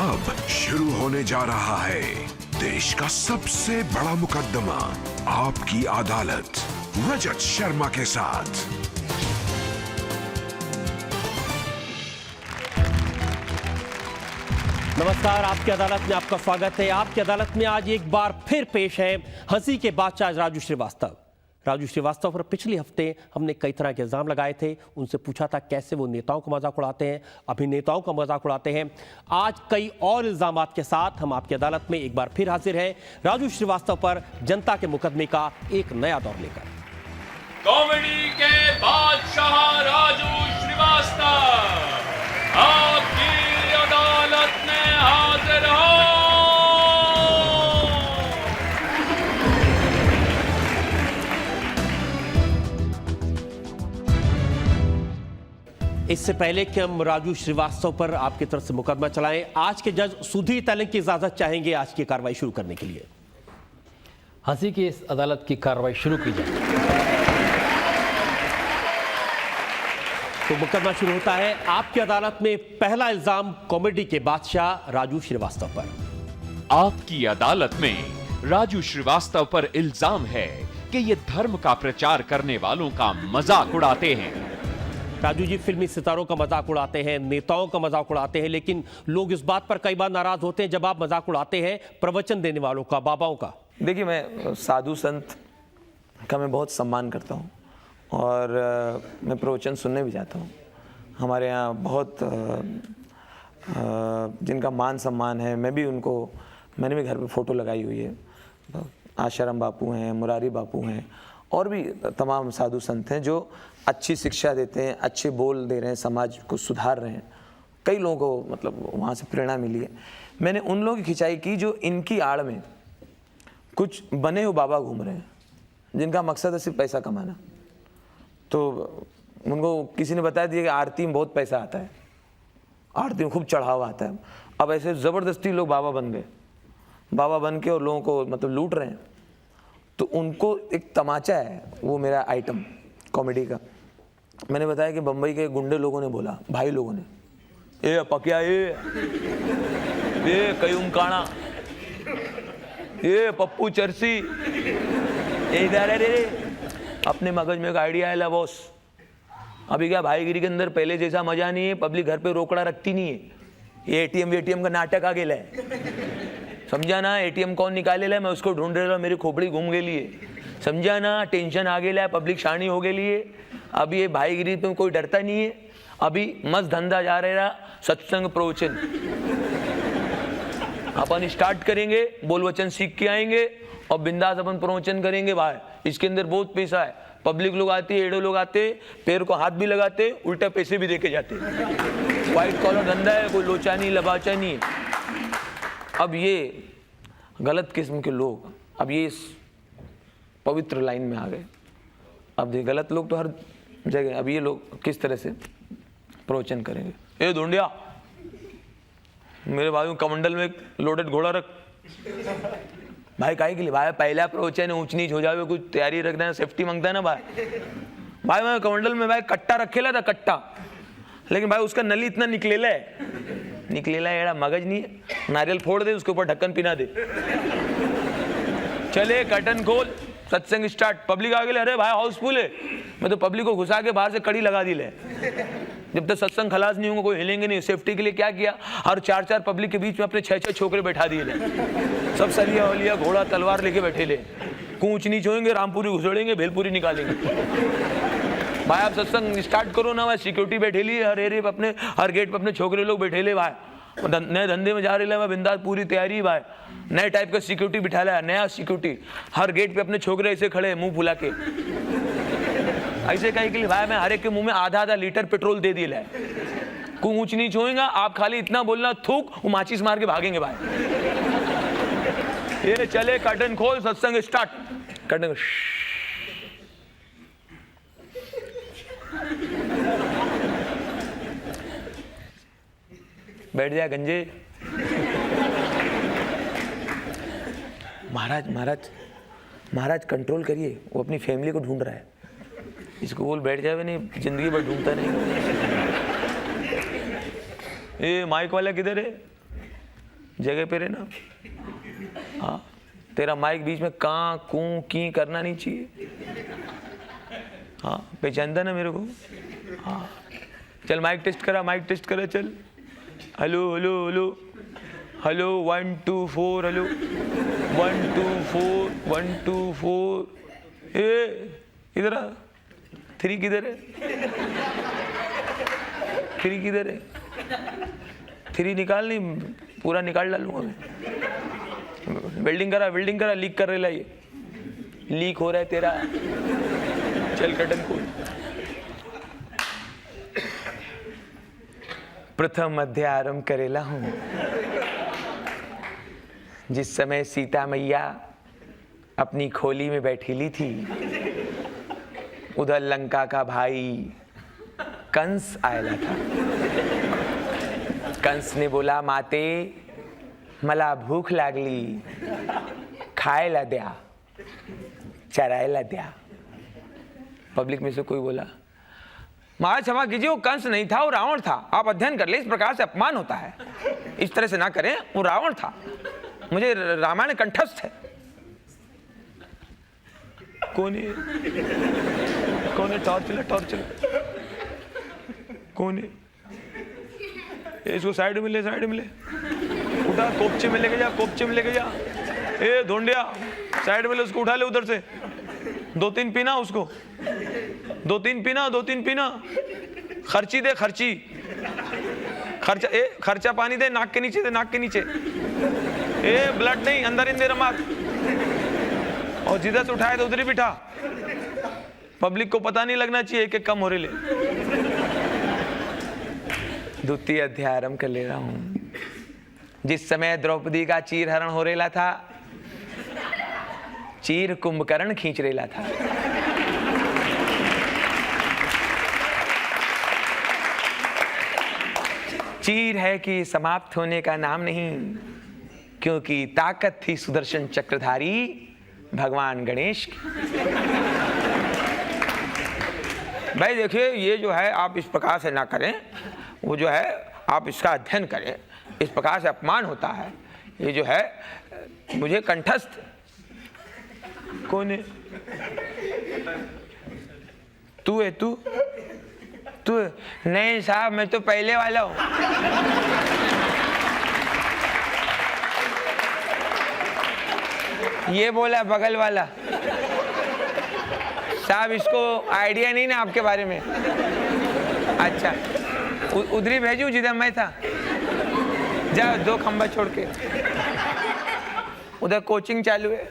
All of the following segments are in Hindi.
अब शुरू होने जा रहा है देश का सबसे बड़ा मुकदमा, आपकी अदालत, रजत शर्मा के साथ। नमस्कार, आपकी अदालत में आपका स्वागत है। आपकी अदालत में आज एक बार फिर पेश है हंसी के बादशाह राजू श्रीवास्तव। राजू श्रीवास्तव पर पिछले हफ्ते हमने कई तरह के इल्जाम लगाए थे, उनसे पूछा था कैसे वो नेताओं का मजाक उड़ाते हैं, अभिनेताओं का मजाक उड़ाते हैं। आज कई और इल्जामात के साथ हम आपकी अदालत में एक बार फिर हाजिर हैं, राजू श्रीवास्तव पर जनता के मुकदमे का एक नया दौर लेकर। कॉमेडी के बादशाह राजू श्रीवास्तव आपकी अदालत में हाजिर हो। इससे पहले कि हम राजू श्रीवास्तव पर आपकी तरफ से मुकदमा चलाएं, आज के जज सुधीर तेलंग की इजाजत चाहेंगे आज की कार्रवाई शुरू करने के लिए। हंसी की इस अदालत की कार्रवाई शुरू की जाए। तो मुकदमा शुरू होता है। आपकी अदालत में पहला इल्जाम कॉमेडी के बादशाह राजू श्रीवास्तव पर। आपकी अदालत में राजू श्रीवास्तव पर इल्जाम है कि ये धर्म का प्रचार करने वालों का मजाक उड़ाते हैं। राजू जी फिल्मी सितारों का मजाक उड़ाते हैं, नेताओं का मजाक उड़ाते हैं, लेकिन लोग इस बात पर कई बार नाराज होते हैं जब आप मजाक उड़ाते हैं प्रवचन देने वालों का, बाबाओं का। देखिए, मैं साधु संत का मैं बहुत सम्मान करता हूँ और मैं प्रवचन सुनने भी जाता हूँ। हमारे यहाँ बहुत जिनका मान सम्मान है, मैंने भी घर पे फ़ोटो लगाई हुई है। आशाराम बापू हैं, मुरारी बापू हैं और भी तमाम साधु संत हैं जो अच्छी शिक्षा देते हैं, अच्छे बोल दे रहे हैं, समाज को सुधार रहे हैं। कई लोगों को मतलब वहाँ से प्रेरणा मिली है। मैंने उन लोगों की खिंचाई की जो इनकी आड़ में कुछ बने हुए बाबा घूम रहे हैं, जिनका मकसद है सिर्फ पैसा कमाना। तो उनको किसी ने बता दिया कि आरती में बहुत पैसा आता है, आरती में खूब चढ़ावा आता है। अब ऐसे ज़बरदस्ती लोग बाबा बन गए, बाबा बन के और लोगों को मतलब लूट रहे हैं। तो उनको एक तमाचा है, वो मेरा आइटम कॉमेडी का। मैंने बताया कि बम्बई के गुंडे लोगों ने बोला, भाई लोगों ने, ए पकिया ये कयूम काना, ये पप्पू चरसी, इधर रे, अपने मगज में एक आइडिया है ला बॉस। अभी क्या भाईगिरी के अंदर पहले जैसा मजा नहीं है, पब्लिक घर पे रोकड़ा रखती नहीं है। ये एटीएम का नाटक आ गया है, समझा ना। एटीएम कौन निकाले मैं उसको ढूंढ रहा, मेरी खोपड़ी घूम गई है, समझा ना। टेंशन आ गया, पब्लिक शानी हो गई है। अब ये भाईगिरी पे कोई डरता नहीं है। अभी मस्त धंधा जा रहा, सत्संग प्रवचन अपन स्टार्ट करेंगे, बोल वचन सीख के आएंगे और बिंदास अपन प्रवचन करेंगे। भाई इसके अंदर बहुत पैसा है। पब्लिक लोग आते, एडो लोग आते, पैर को हाथ भी लगाते, उल्टा पैसे भी देके जाते। व्हाइट कॉलर धंधा है, कोई लोचा नहीं लबाचा नहीं है। अब ये गलत किस्म के लोग अब ये इस पवित्र लाइन में आ गए। अब ये गलत लोग तो हर जगह। अब ये लोग किस तरह से प्रवचन करेंगे। ए ढूंढिया, मेरे बाजू कमंडल में लोडेड घोड़ा रख। भाई काहे के लिए? भाई पहला प्रवचन है, ऊंच नीच हो जावे, कुछ तैयारी रखना है, सेफ्टी मांगता है ना भाई मैं कमंडल में भाई कट्टा रखेला था, कट्टा, लेकिन भाई उसका नली इतना निकलेला है एड़ा मगज नहीं है। नारियल फोड़ दे, उसके ऊपर ढक्कन पिना दे, चले कर्टन खोल, सत्संग स्टार्ट। पब्लिक आ गई, अरे भाई हाउसफुल है। मैं तो पब्लिक को घुसा के बाहर से कड़ी लगा दी ले। जब तक सत्संग खलास नहीं होंगे कोई हिलेंगे नहीं। सेफ्टी के लिए क्या किया, हर चार पब्लिक के बीच में अपने 6 छोकरे बैठा दिए ले। सब सरिया वलिया घोड़ा तलवार लेके बैठे ले। ऊंच नीच होंगे, रामपुरी घुसड़ेंगे, भेलपुरी निकालेंगे। भाई आप सत्संग स्टार्ट करो ना। भाई सिक्योरिटी बैठे ली हर एरिया पे, अपने हर गेट पे अपने छोकरे लोग बैठे ले। भाई नए धंधे में जा रहे भाई, बिंदास पूरी तैयारी। भाई नए टाइप का सिक्योरिटी बिठा है, नया सिक्योरिटी। हर गेट पे अपने छोकरे ऐसे खड़े, मुंह फुला के। ऐसे कहे के लिए भाई मैं हर एक के मुंह में आधा लीटर पेट्रोल दे दिया है। कोई ऊंच नीच होएगा, आप खाली इतना बोलना थूक, वो माचिस मार के भागेंगे। भाई ये चले, कर्टन खोल, सत्संग स्टार्ट। कर्टन बैठ जाए गंजे। महाराज कंट्रोल करिए, वो अपनी फैमिली को ढूंढ रहा है। इसको बोल बैठ जाए, नहीं जिंदगी भर ढूंढता नहीं। ये माइक वाला किधर है? जगह पे रहना। हाँ, तेरा माइक बीच में कां कूं की करना नहीं चाहिए। हाँ, पहचानता ना मेरे को। हाँ, चल माइक टेस्ट करा, चल। Hello hello hello hello 1 2 4 hello 1 2 4 1 2 4। इधर आ, 3 किधर है? 3 किधर है? 3 निकाल, नहीं पूरा निकाल डालूंगा मैं। वेल्डिंग करा, लीक कर रहा है, ये लीक हो रहा है तेरा। चल कर्टन खोल। प्रथम अध्याय आरंभ करेला हूं। जिस समय सीता मैया अपनी खोली में बैठीली थी, उधर लंका का भाई कंस आयला था। कंस ने बोला, माते मला भूख लागली, खायला द्या, चरायला द्या। पब्लिक में से कोई बोला, महाराज क्षमा कीजिए, वो कंस नहीं था, वो रावण था। आप अध्ययन कर ले, इस प्रकार से अपमान होता है, इस तरह से ना करें। वो रावण था, मुझे रामायण कंठस्थ है। कौन है? टॉर्च चला। कौन है? इसको साइड में ले। उठा, कोपचे में लेके जा। ए धोंडिया, साइड में ले, उसको उठा ले उधर से। 2-3 पीना उसको, 2-3 पीना। खर्ची दे, खर्चा पानी दे, नाक के नीचे। ए ब्लड नहीं, अंदर इन दे रमाक। और जिधर से उठाए तो उधर ही बिठा। पब्लिक को पता नहीं लगना चाहिए कि कम हो रहे ले। द्वितीय अध्याय आरंभ कर ले रहा हूं। जिस समय द्रौपदी का चीर हरण हो रेला था, चीर कुंभकर्ण खींच रेला था। चीर है कि समाप्त होने का नाम नहीं, क्योंकि ताकत थी सुदर्शन चक्रधारी भगवान गणेश की। भाई देखिए, ये जो है आप इस प्रकार से ना करें, वो जो है आप इसका अध्ययन करें, इस प्रकार से अपमान होता है। ये जो है मुझे कंठस्थ। कौन है? तू है? तू नहीं साहब, मैं तो पहले वाला हूं। ये बोला बगल वाला। साहब इसको आइडिया नहीं ना आपके बारे में। अच्छा, उधर ही भेजूं जिधर मैं था। जाओ, 2 खंबा छोड़ के। उधर कोचिंग चालू है,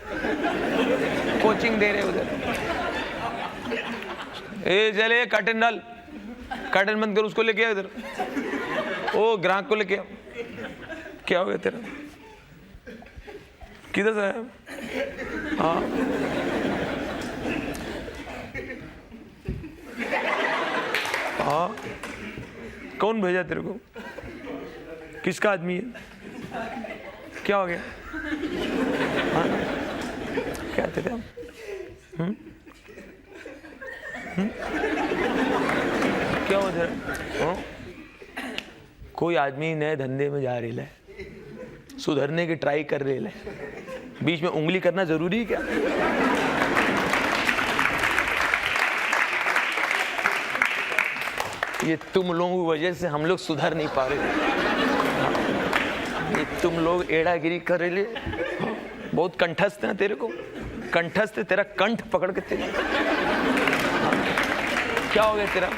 कोचिंग दे रहे उधर। ए चले, कर्टन डाल, कर्टन बंद कर, उसको लेके आ इधर। ओ ग्राहक को लेके आ। क्या हो गया तेरा? किधर से आया? हाँ, हाँ, कौन भेजा तेरे को? किसका आदमी है? क्या हो गया? हाँ? क्या थे हम? क्या हो तेरा? कोई आदमी नए धंधे में जा रही है, सुधरने की ट्राई कर रही है, बीच में उंगली करना जरूरी है क्या? ये तुम लोगों की वजह से हम लोग सुधर नहीं पा रहे। ये तुम लोग एड़ागिरी कर रहे। बहुत कंठस्थ है तेरे को, कंठस्थ है, तेरा कंठ पकड़ के तेरे। क्या हो गया तेरा?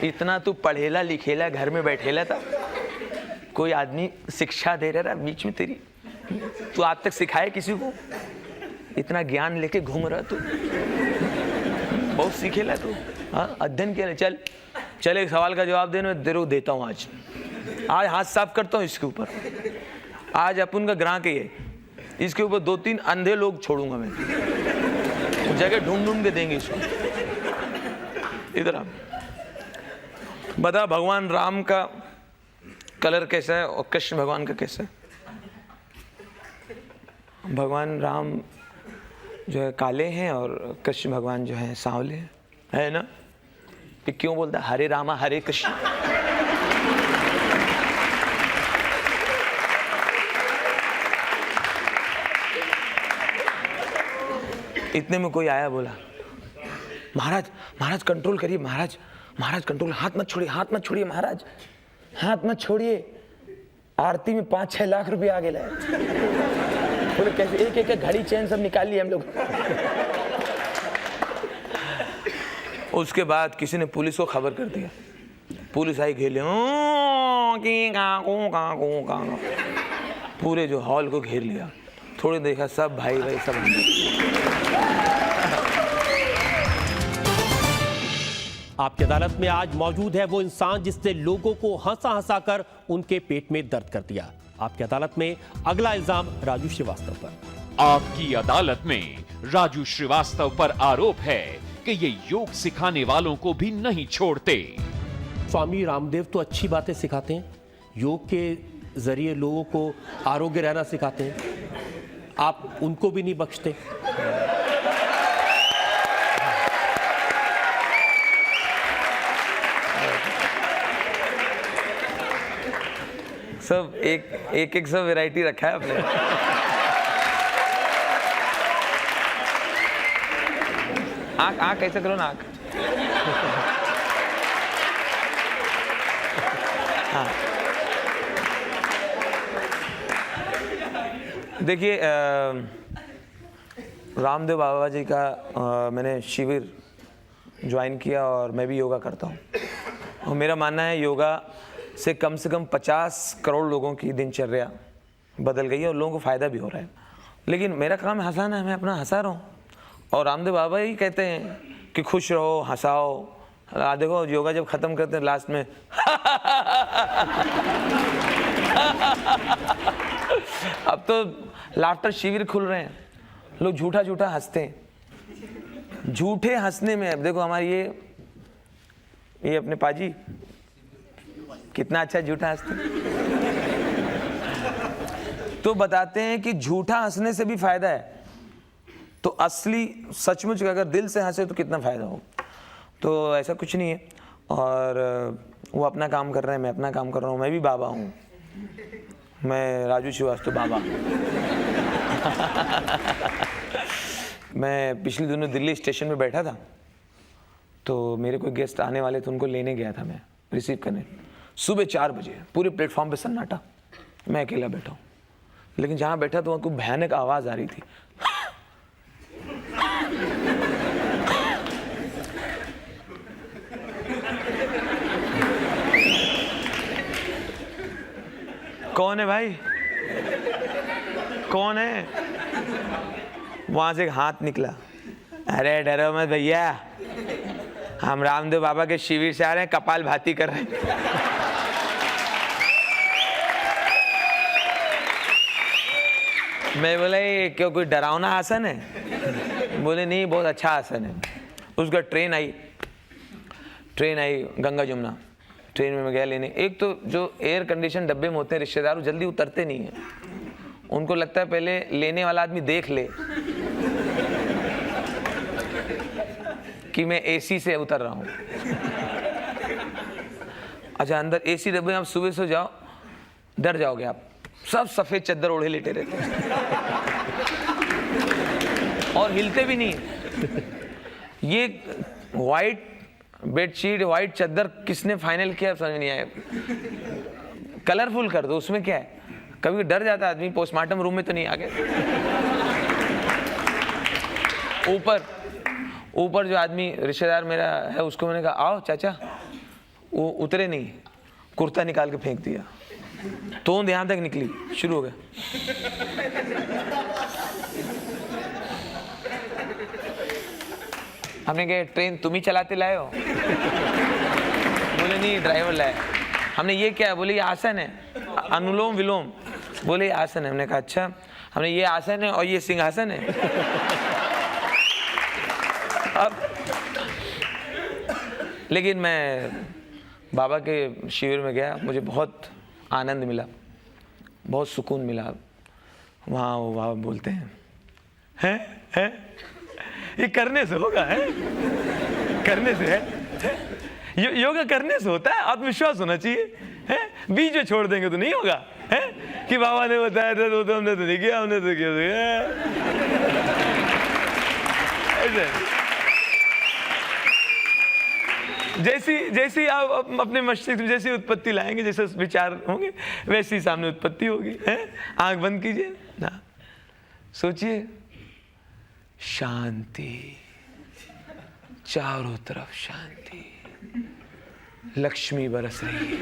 इतना तू पढ़ेला लिखेला, घर में बैठेला था, कोई आदमी शिक्षा दे रहा बीच में तेरी, तू आज तक सिखाए किसी को? इतना ज्ञान लेके घूम रहा तू, बहुत सीखेला तू। हाँ, अध्ययन किया। चल एक सवाल का जवाब देना, तेरे को देता हूँ। आज हाथ साफ करता हूँ इसके ऊपर। आज अपन का ग्राहक है, इसके ऊपर 2-3 अंधे लोग छोड़ूंगा मैं, जगह ढूंढ के देंगे इसको। इधर आप बता, भगवान राम का कलर कैसा है और कृष्ण भगवान का कैसा है? भगवान राम जो है काले हैं और कृष्ण भगवान जो है सांवले हैं, है ना? कि क्यों बोलता है हरे रामा हरे कृष्ण? इतने में कोई आया, बोला महाराज महाराज कंट्रोल करिए, महाराज महाराज कंट्रोल, हाथ मत छोड़िए, हाथ मत छोड़िए महाराज, हाथ मत छोड़िए। आरती में 5-6 लाख रुपए आ गए। बोले कैसे? एक एक घड़ी चेन सब निकाल लिए हम लोग। उसके बाद किसी ने पुलिस को खबर कर दिया, पुलिस आई, घेर लिया, पूरे जो हॉल को घेर लिया। थोड़ी देखा सब भाई भाई सब आपकी अदालत में आज मौजूद है वो इंसान जिसने लोगों को हंसा हंसा कर उनके पेट में दर्द कर दिया। आपकी अदालत में अगला इल्जाम राजू श्रीवास्तव पर। आपकी अदालत में राजू श्रीवास्तव पर आरोप है कि ये योग सिखाने वालों को भी नहीं छोड़ते। स्वामी रामदेव तो अच्छी बातें सिखाते हैं, योग के जरिए लोगों को आरोग्य रहना सिखाते हैं, आप उनको भी नहीं बख्शते। सब एक सब वैरायटी रखा है आपने। आँख कैसे करो ना, आँख। हाँ देखिए, रामदेव बाबा जी का मैंने शिविर ज्वाइन किया और मैं भी योगा करता हूँ। और मेरा मानना है योगा से कम 50 करोड़ लोगों की दिनचर्या बदल गई है और लोगों को फ़ायदा भी हो रहा है। लेकिन मेरा काम है हंसाना है, मैं अपना हंसा रहा हूँ। और रामदेव बाबा ही कहते हैं कि खुश रहो, हंसाओ। देखो योगा जब ख़त्म करते हैं लास्ट में अब तो लाफ्टर शिविर खुल रहे हैं, लोग झूठा झूठा हंसते हैं। झूठे हंसने में अब देखो हमारी ये अपने पाजी कितना अच्छा झूठा हंसते हैं। तो बताते हैं कि झूठा हंसने से भी फायदा है, तो असली सचमुच अगर दिल से हंसे तो कितना फायदा हो। तो ऐसा कुछ नहीं है। और वो अपना काम कर रहे हैं, मैं अपना काम कर रहा हूँ। मैं भी बाबा हूँ, मैं राजू श्रीवास्तव बाबा। मैं पिछले दिनों दिल्ली स्टेशन में बैठा था, तो मेरे कोई गेस्ट आने वाले थे, उनको लेने गया था मैं रिसीव करने। सुबह 4 बजे पूरे प्लेटफॉर्म पे सन्नाटा, मैं अकेला बैठा हूँ। लेकिन जहाँ बैठा तो वहाँ कोई भयानक आवाज़ आ रही थी। कौन है भाई, कौन है? वहां से एक हाथ निकला, अरे डरो मत भैया, हम रामदेव बाबा के शिविर से आ रहे हैं, कपाल भाती कर रहे हैं। मैं बोला ये क्यों कोई डरावना आसन है? बोले नहीं, बहुत अच्छा आसन है। उसका ट्रेन आई गंगा जमुना, ट्रेन में मैं गया लेने। एक तो जो एयर कंडीशन डब्बे में होते हैं रिश्तेदार, जल्दी उतरते नहीं हैं। उनको लगता है पहले लेने वाला आदमी देख ले कि मैं एसी से उतर रहा हूँ। अच्छा, अंदर एसी डब्बे में आप सुबह सो जाओ, डर जाओगे आप। सब सफेद चादर ओढ़े लेटे रहते हैं और हिलते भी नहीं। ये व्हाइट बेडशीट, व्हाइट चादर किसने फाइनल किया समझ नहीं आया। कलरफुल कर दो, उसमें क्या है। कभी डर जाता आदमी, पोस्टमार्टम रूम में तो नहीं आ गए। ऊपर जो आदमी रिश्तेदार मेरा है, उसको मैंने कहा आओ चाचा, वो उतरे नहीं, कुर्ता निकाल के फेंक दिया, तोंद यहाँ तक निकली, शुरू हो गया। हमने कहा ट्रेन तुम ही चलाते लाए हो? बोले नहीं, ड्राइवर लाया। हमने ये क्या है? बोले ये आसन है, अनुलोम विलोम। बोले ये आसन है। हमने कहा अच्छा। हमने ये आसन है और ये सिंहासन है। अब लेकिन मैं बाबा के शिविर में गया, मुझे बहुत आनंद मिला, बहुत सुकून मिला। वहाँ वो बाबा बोलते हैं ये करने से होगा, है करने से है, योगा करने से होता है, आत्मविश्वास होना चाहिए, है। बीच में छोड़ देंगे तो नहीं होगा, है कि बाबा ने बताया था तो हमने तो नहीं किया, हमने तो किया। जैसी आप अपने मस्तिष्क में जैसी उत्पत्ति लाएंगे, जैसे विचार होंगे, वैसी सामने उत्पत्ति होगी, है? आंख बंद कीजिए ना, सोचिए, शांति, चारों तरफ शांति, लक्ष्मी बरस रही है।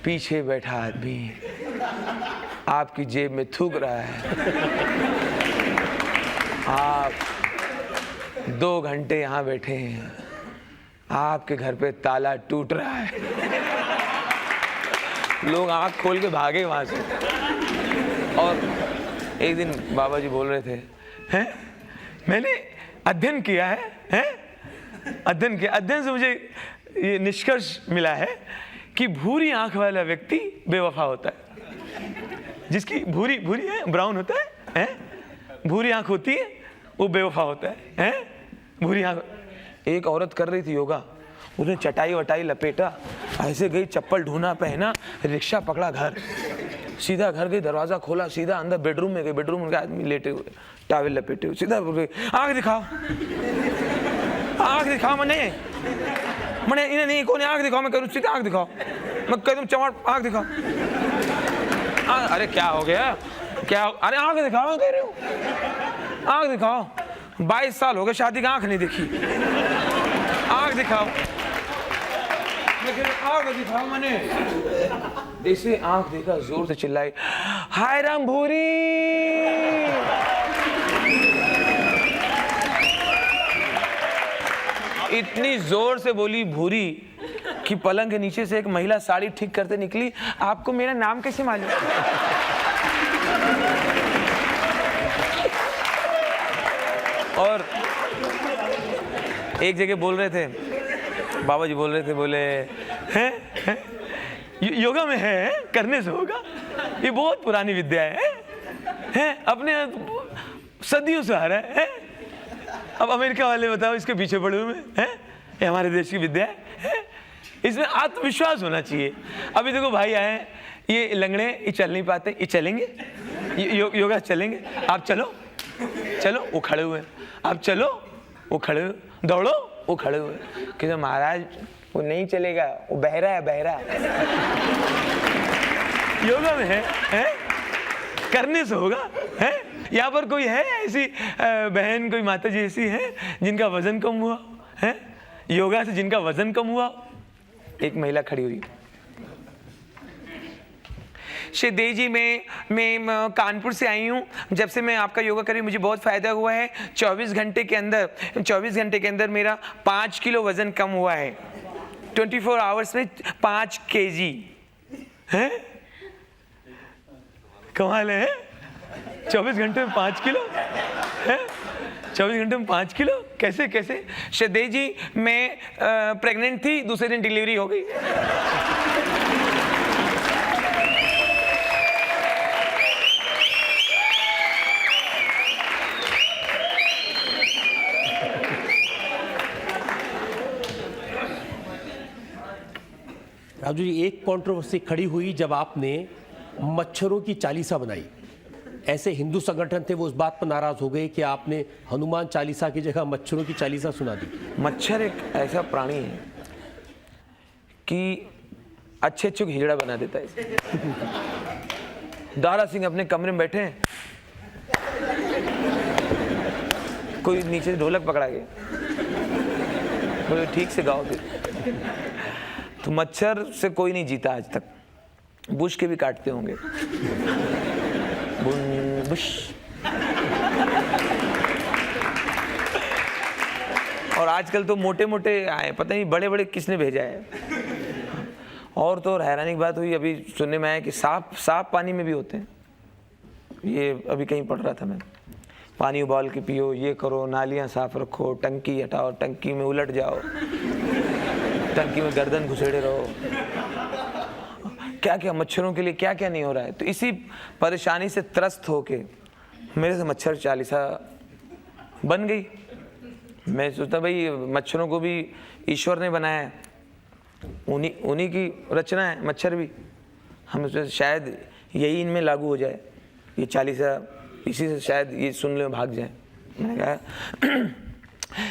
पीछे बैठा आदमी आपकी जेब में थूक रहा है। आप 2 घंटे यहाँ बैठे हैं, आपके घर पे ताला टूट रहा है, लोग आंख खोल के भागे वहां से। और एक दिन बाबा जी बोल रहे थे, हैं मैंने अध्ययन किया है, अध्ययन किया, अध्ययन से मुझे ये निष्कर्ष मिला है कि भूरी आंख वाला व्यक्ति बेवफा होता है। जिसकी भूरी है, ब्राउन होता है, भूरी आंख होती है, वो बेवफा होता है, भूरी आंख। एक औरत कर रही थी योगा, उसने चटाई वटाई लपेटा, ऐसे गई, चप्पल ढूंढा, पहना, रिक्शा पकड़ा, घर सीधा घर गई, दरवाजा खोला, सीधा अंदर बेडरूम में गई, बेडरूम में आदमी लेटे हुए, टॉवेल लपेटे हुए, सीधा गई, आंख दिखाओ, आंख दिखाओ, मैंने इन्हें नहीं, कौन आंख दिखाओ, मैं कह सीधा आंख दिखाओ, मैं कह दूं चमाट आंख दिखाओ। अरे क्या हो गया, क्या, अरे आंख दिखाओ, मैं कह रही हूँ आंख दिखाओ, 22 साल हो गए शादी का, आंख नहीं देखी, आंख दिखाओ, आंख दिखाओ। मैंने जैसे आंख देखा, जोर से चिल्लाई, हाय राम भूरी। इतनी जोर से बोली भूरी कि पलंग के नीचे से एक महिला साड़ी ठीक करते निकली, आपको मेरा नाम कैसे मालूम? और एक जगह बोल रहे थे, बाबा जी बोल रहे थे, बोले हैं योगा में है, करने से होगा, ये बहुत पुरानी विद्या है, अपने सदियों से आ रहा है। अब अमेरिका वाले बताओ इसके पीछे पड़े हुए हैं, ये हमारे देश की विद्या है, इसमें आत्मविश्वास होना चाहिए। अभी देखो भाई आए, ये लंगड़े, ये चल नहीं पाते, ये चलेंगे, योगा चलेंगे, आप चलो, चलो, वो खड़े हुए, आप चलो, वो खड़े हुए, दौड़ो, वो खड़े हुए, कि महाराज वो नहीं चलेगा, वो बहरा है, बहरा। योगा में है, करने से होगा, है? यहाँ पर कोई है ऐसी बहन, कोई माता जी ऐसी है जिनका वजन कम हुआ है, योगा से जिनका वजन कम हुआ? एक महिला खड़ी हुई, श्रीदेव जी, मैं कानपुर से आई हूँ, जब से मैं आपका योगा करी मुझे बहुत फ़ायदा हुआ है, 24 घंटे के अंदर मेरा 5 किलो वज़न कम हुआ है, 24 आवर्स में 5 kg है। कमाल है, 24 घंटे में 5 किलो है, 24 घंटे में 5 किलो, कैसे कैसे? श्रीदेव जी, मैं प्रेग्नेंट थी, दूसरे दिन डिलीवरी हो गई। राजू जी, एक कंट्रोवर्सी खड़ी हुई जब आपने मच्छरों की चालीसा बनाई। ऐसे हिंदू संगठन थे, वो उस बात पर नाराज हो गए कि आपने हनुमान चालीसा की जगह मच्छरों की चालीसा सुना दी। मच्छर एक ऐसा प्राणी है कि अच्छे को हिजड़ा बना देता है। दारा सिंह अपने कमरे में बैठे हैं, कोई नीचे ढोलक पकड़ा गया, बोले ठीक से गाओ फिर। तो मच्छर से कोई नहीं जीता आज तक, बुश के भी काटते होंगे, बुश। और आजकल तो मोटे मोटे आए, पता नहीं बड़े बड़े किसने भेजा है। और तो और हैरानी की बात हुई, अभी सुनने में आया कि सांप पानी में भी होते हैं। ये अभी कहीं पढ़ रहा था मैं, पानी उबाल के पियो, ये करो, नालियां साफ रखो, टंकी हटाओ, टंकी में उलट जाओ, टंकी में गर्दन घुसेड़े रहो, क्या क्या मच्छरों के लिए क्या क्या नहीं हो रहा है। तो इसी परेशानी से त्रस्त होके मेरे से मच्छर चालीसा बन गई। मैं सोचता भाई मच्छरों को भी ईश्वर ने बनाया है, उन्हीं की रचना है मच्छर भी, हम शायद यही इनमें लागू हो जाए, ये चालीसा, इसी से शायद ये सुन ले भाग जाए। मैंने कहा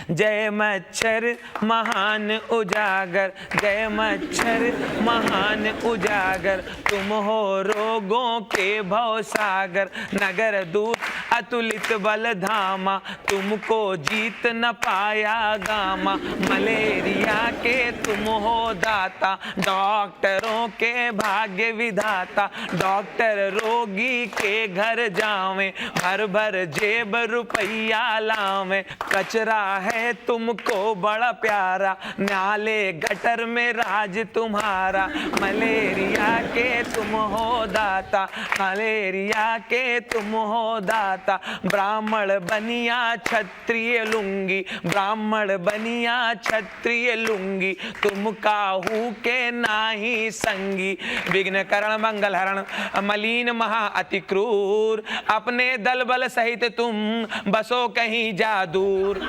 जय मच्छर महान उजागर, जय मच्छर महान उजागर, तुम हो रोगों के भवसागर, नगर दूत अतुलित बल धामा, तुमको जीत न पाया गामा, मलेरिया के तुम हो दाता, डॉक्टरों के भाग्य विधाता, डॉक्टर रोगी के घर जावे, भर भर जेब रुपया लावे, कचरा है तुमको बड़ा प्यारा, नाले गटर में राज तुम्हारा, मलेरिया के तुम हो दाता, मलेरिया के तुम हो दाता, ब्राह्मण बनिया क्षत्रिय लुंगी, ब्राह्मण बनिया क्षत्रिय लुंगी, तुम काहू के नाही संगी, विघ्न करण मंगल हरण मलिन महा अति क्रूर, अपने दल बल सहित तुम बसो कहीं जा दूर।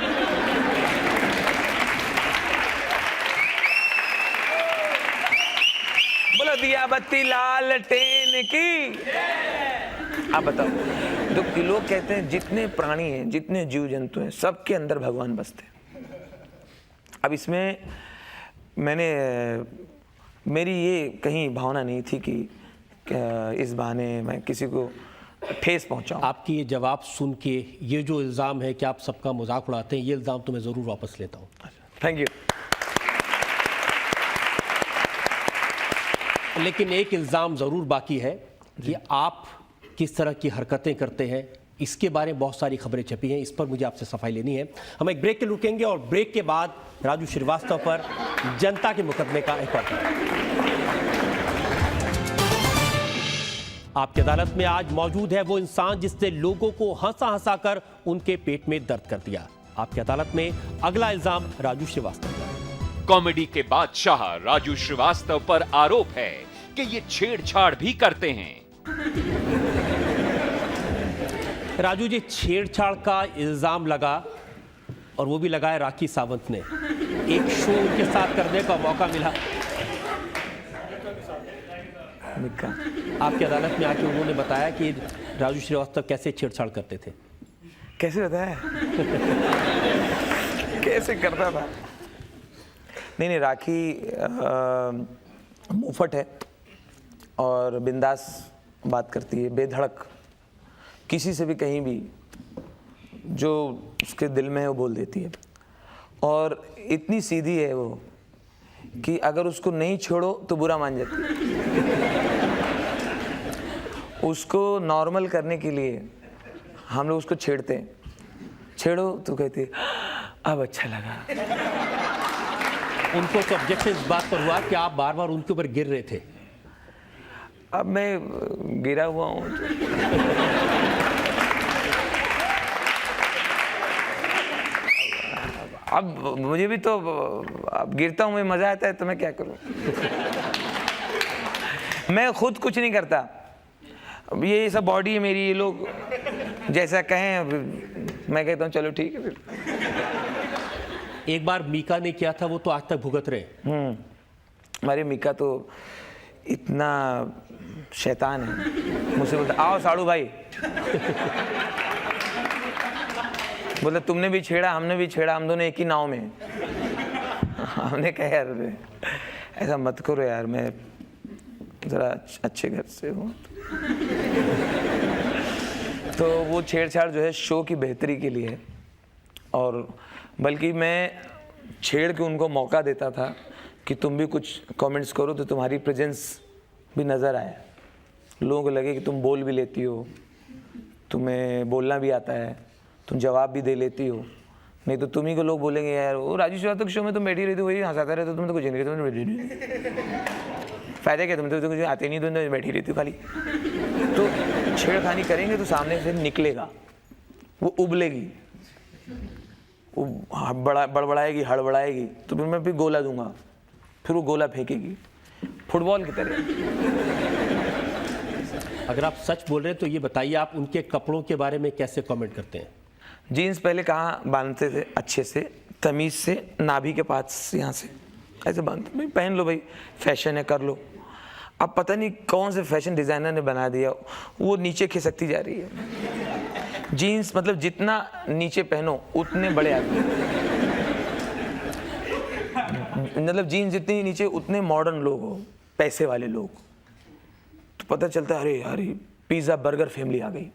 बोलो दिया बत्ती लालटेन की। आप बताओ, तो लोग कहते हैं जितने प्राणी हैं, जितने जीव जंतु हैं, सबके अंदर भगवान बसते हैं। अब इसमें मेरी ये कहीं भावना नहीं थी कि इस बहाने मैं किसी को ठेस पहुंचाऊं। आपकी ये जवाब सुन के ये जो इल्ज़ाम है कि आप सबका मजाक उड़ाते हैं, ये इल्ज़ाम तो मैं ज़रूर वापस लेता हूँ। Thank you. लेकिन एक इल्ज़ाम ज़रूर बाकी है कि आप किस तरह की हरकतें करते हैं, इसके बारे में बहुत सारी खबरें छपी हैं, इस पर मुझे आपसे सफाई लेनी है। हम एक ब्रेक के रुकेंगे और ब्रेक के बाद राजू श्रीवास्तव पर जनता के मुकदमे का एक और। आपकी अदालत में आज मौजूद है वो इंसान जिसने लोगों को हंसा हंसा कर उनके पेट में दर्द कर दिया। आपकी अदालत में अगला इल्जाम राजू श्रीवास्तव का। कॉमेडी के बादशाह राजू श्रीवास्तव पर आरोप है कि ये छेड़छाड़ भी करते हैं। राजू जी, छेड़छाड़ का इल्जाम लगा और वो भी लगाया राखी सावंत ने। एक शो उनके साथ करने का मौका मिला, आपकी अदालत में आके उन्होंने बताया कि राजू श्रीवास्तव कैसे छेड़छाड़ करते थे। कैसे बताया? कैसे करता था? नहीं, राखी मुफट है और बिंदास बात करती है, बेधड़क, किसी से भी कहीं भी जो उसके दिल में है वो बोल देती है। और इतनी सीधी है वो कि अगर उसको नहीं छोड़ो तो बुरा मान जाती है। उसको नॉर्मल करने के लिए हम लोग उसको छेड़ते हैं, छेड़ो तो कहते अब अच्छा लगा। उनको तो ऑब्जेक्शन इस बात पर हुआ कि आप बार बार उनके ऊपर गिर रहे थे। अब मैं गिरा हुआ हूँ अब मुझे भी तो, अब गिरता हूँ मैं, मजा आता है, तो मैं क्या करूँ? मैं खुद कुछ नहीं करता। अब ये सब बॉडी है मेरी, ये लोग जैसा कहें मैं कहता हूँ चलो ठीक है। फिर एक बार मीका ने किया था, वो तो आज तक भुगत रहे। हमारे मीका तो इतना शैतान है, मुझसे बोलता आओ साड़ू भाई। बोला तुमने भी छेड़ा, हमने भी छेड़ा, हम दोनों एक ही नाव में। हमने कहा यार ऐसा मत करो यार, मैं ज़रा अच्छे घर से हूँ। तो वो छेड़छाड़ जो है शो की बेहतरी के लिए है, और बल्कि मैं छेड़ के उनको मौका देता था कि तुम भी कुछ कमेंट्स करो तो तुम्हारी प्रेजेंस भी नज़र आए, लोगों को लगे कि तुम बोल भी लेती हो, तुम्हें बोलना भी आता है, तुम जवाब भी दे लेती हो। नहीं तो तुम ही को लोग बोलेंगे यार वो राजू श्रीवास्तव के शो में तुम बैठी रहती हो, वही हंसाता रहते, तुम तो कुछ नहीं करते, फायदा क्या, तुम तो कुछ आते नहीं, तुम बैठी रहती हो खाली। तो छेड़खानी करेंगे तो सामने से निकलेगा, वो उबलेगी, वो बड़बड़ाएगी, हड़बड़ाएगी, तो फिर मैं भी गोला दूंगा, फिर वो गोला फेंकेगी फुटबॉल की तरह। अगर आप सच बोल रहे हैं तो ये बताइए, आप उनके कपड़ों के बारे में कैसे कमेंट करते हैं? जीन्स पहले कहाँ बांधते थे, अच्छे से तमीज से, नाभि के पास यहाँ से ऐसे बांधते, भाई पहन लो भाई, फैशन है कर लो। अब पता नहीं कौन से फैशन डिज़ाइनर ने बना दिया, वो नीचे खिसकती जा रही है। जीन्स मतलब जितना नीचे पहनो उतने बड़े आदमी, मतलब जीन्स जितनी नीचे उतने मॉडर्न लोग हो, पैसे वाले लोग। तो पता चलता है अरे यार पिज्जा बर्गर फैमिली आ गई।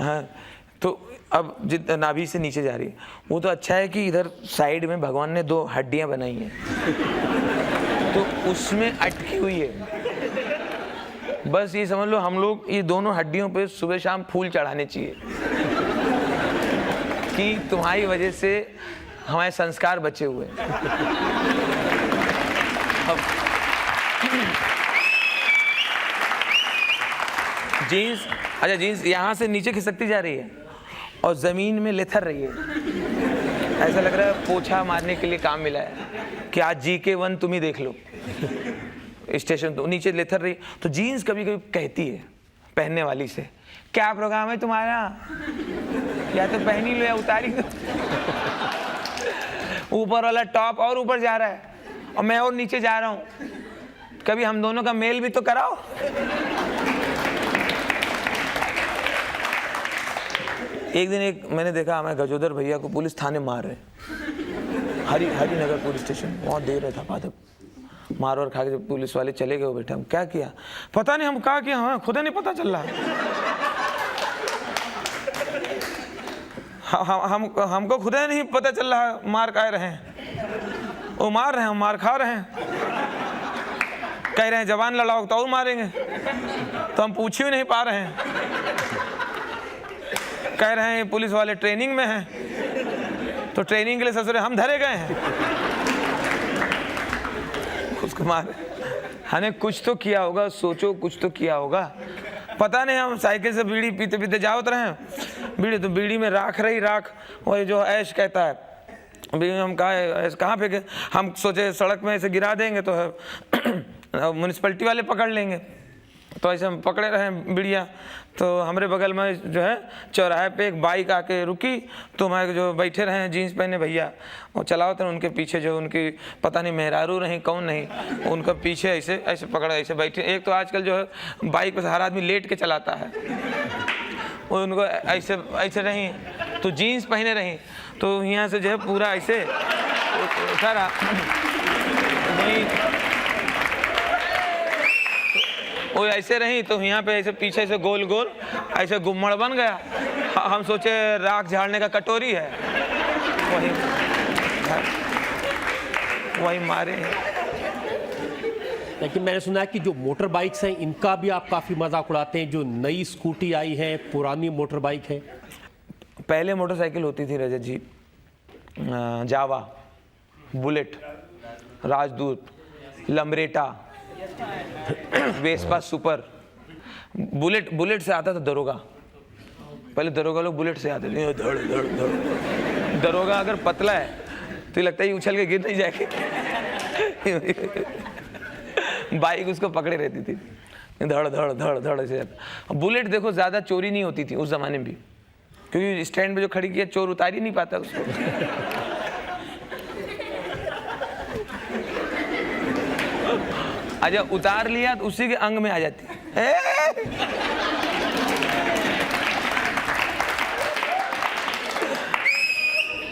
हाँ, तो अब जितना नाभि से नीचे जा रही है वो तो अच्छा है कि इधर साइड में भगवान ने 2 हड्डियां बनाई हैं, तो उसमें अटकी हुई है। बस ये समझ लो हम लोग ये दोनों हड्डियों पे सुबह शाम फूल चढ़ाने चाहिए कि तुम्हारी वजह से हमारे संस्कार बचे हुए हैं। जीन्स, अच्छा जीन्स यहाँ से नीचे खिसकती जा रही है और जमीन में लेथर रही है। ऐसा लग रहा है पोछा मारने के लिए काम मिला है कि आज GK1 तुम ही देख लो। स्टेशन तो नीचे लेथर रही, तो जीन्स कभी कभी कहती है पहनने वाली से, क्या प्रोग्राम है तुम्हारा, या तो पहनी लो या उतारी दो। ऊपर वाला टॉप और ऊपर जा रहा है और मैं और नीचे जा रहा हूँ, कभी हम दोनों का मेल भी तो कराओ। एक दिन मैंने देखा हमारे गजोदर भैया को पुलिस थाने मार रहे, हरिनगर पुलिस स्टेशन, बहुत देर रहा था पादप मार और खा के जब पुलिस वाले चले गए, वो बेटा हम क्या किया पता नहीं, हम कहा किया हमें खुद नहीं पता चल रहा। हमको खुद नहीं पता चल रहा मार खा रहे हैं, वो मार रहे हैं हम मार खा रहे हैं, कह रहे हैं जवान लड़ाओ तो और मारेंगे, तो हम पूछ ही नहीं पा रहे हैं। कह रहे हैं पुलिस वाले ट्रेनिंग में हैं, तो ट्रेनिंग के लिए ससुरे हम धरे गए हैं। उसको मार, हमने कुछ तो किया होगा, सोचो कुछ तो किया होगा। पता नहीं, हम साइकिल से बीड़ी पीते पीते जाते रहे, बीड़ी तो बीड़ी में राख रही, राख वही जो ऐश कहता है, बीड़ी में हम कहाँ फेंके, हम सोचे सड़क में ऐसे गिरा देंगे तो म्यूनिसिपैलिटी वाले पकड़ लेंगे, तो ऐसे हम पकड़े रहे बीड़िया। तो हमारे बगल में जो है चौराहे पे एक बाइक आके रुकी, तो मैं जो बैठे रहे जीन्स पहने भैया वो चलाओ, तो उनके पीछे जो उनकी पता नहीं मेहरारू रही कौन नहीं, उनका पीछे ऐसे ऐसे पकड़ा ऐसे बैठे। एक तो आजकल जो है बाइक पे हर आदमी लेट के चलाता है, वो उनको ऐसे ऐसे रही, तो जीन्स पहने रही, तो यहाँ से जो है पूरा ऐसे सारा वो ऐसे रही, तो यहाँ पे ऐसे पीछे से गोल गोल ऐसे गुम्मड़ बन गया। हम सोचे राख झाड़ने का कटोरी है, वही मारे। लेकिन मैंने सुना है कि जो मोटर बाइक्स हैं इनका भी आप काफ़ी मजाक उड़ाते हैं, जो नई स्कूटी आई है, पुरानी मोटर बाइक है। पहले मोटरसाइकिल होती थी रजत जी, जावा, बुलेट, राजदूत, लम्बरेटा, वेस्पा सुपर। बुलेट से आता था दरोगा, पहले दरोगा लोग बुलेट से आते थे, धड़ धड़ धड़। दरोगा अगर पतला है तो लगता है उछल के गिर नहीं जाएगी। बाइक उसको पकड़े रहती थी, धड़ धड़ धड़ धड़ ऐसे। बुलेट देखो ज्यादा चोरी नहीं होती थी उस जमाने में भी, क्योंकि स्टैंड पे जो खड़ी किया चोर उतार ही नहीं पाता उसको। अच्छा उतार लिया तो उसी के अंग में आ जाती है।